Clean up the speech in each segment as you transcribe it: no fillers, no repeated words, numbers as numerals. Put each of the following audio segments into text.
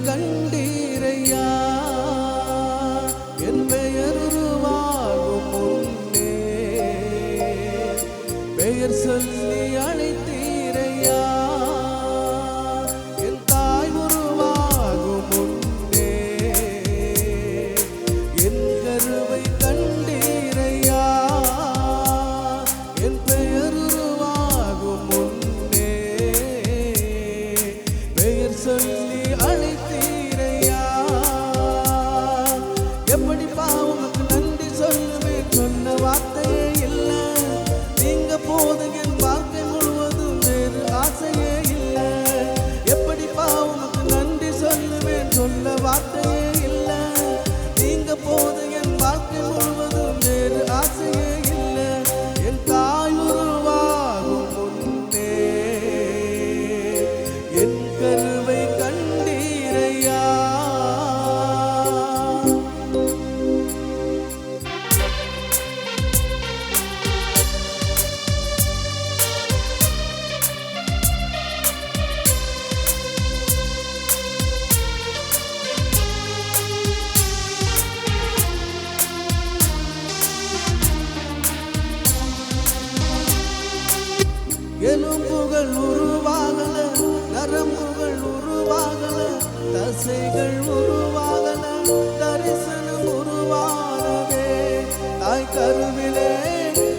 கண்டீரையா என் பெயர் உருவாகும் முன்னே பெயர் சொல்லி அழைத்தீரையா என் தாய் உருவாகும் முன்னே என் கருவை கண்டீரையா என் பெயர் உருவாகும் முன்னே பெயர் சொல்லி அழைத்தீரையா எப்படி பாவமுக்கு நன்றி சொல்லுவேன் சொன்ன வார்த்தையே இல்லை நீங்க போது என் வாழ்க்கை முழுவதும் வேறு ஆசையே இல்லை எப்படி பாவமுக்கு நன்றி சொல்லுவேன் சொன்ன வார்த்தையே இல்லை நீங்க போது என் வாழ்க்கை முழுவதும் வேறு ஆசையே இல்லை என் தாய் உருவாகும் முன்னே என் கருவை கண்டீரையா எலும்புகள் உருவாகல நரம்புகள் உருவாகல தசைகள் உருவாகல தரிசனம் உருவானதே தாய் கருவிலே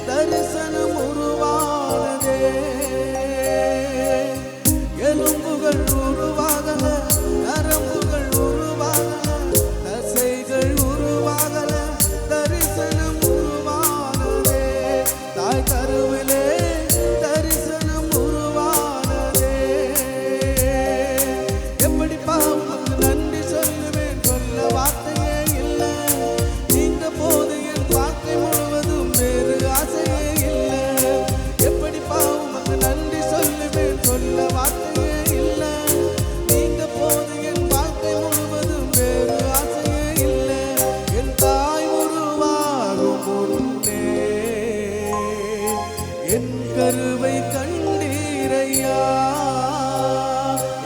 தரிசனம் உருவானதே எலும்புகள் உருவாகல நரம்புகள் உருவாகல தசைகள் உருவாகல தரிசனம் உருவானதே தாய் கருவிலே என் கருவை கண்டீரையா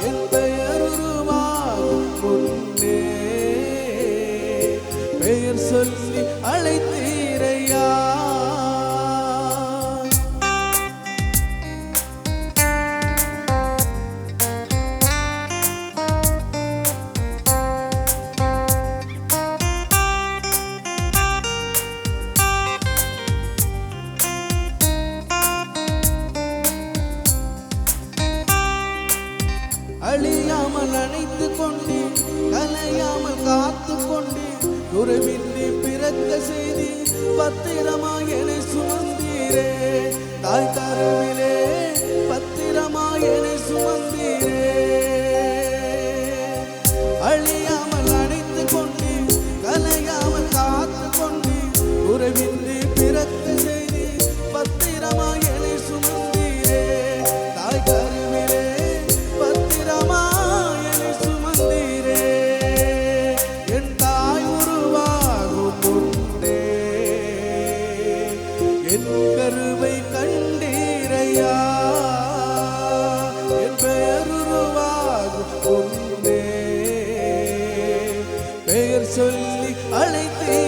என் பெயர் உருவாகும் முன்னே பெயர் சொல்லி அழைத்தீரையா அழியாமல் அணைத்து கொண்டே கலையாமல் காத்து கொண்டே குறைவின்றி பிறக்க செய்தி பத்திரமாய் என்னை சுமந்தீரே தாய் கருவிலே பத்திரமாய் என்னை சுமந்தீரே அழியாமல் அணைத்து கொண்டே கலையாமல் காத்து கொண்டே குறைவின்றி பிறக்க செய்தி பத்திரமாய் என்னை சுமந்தீரே தாய் கருவிலே என் கருவை கண்டீரையா என் பெயர் உருவாகும் முன்னே பெயர் சொல்லி அழைத்தே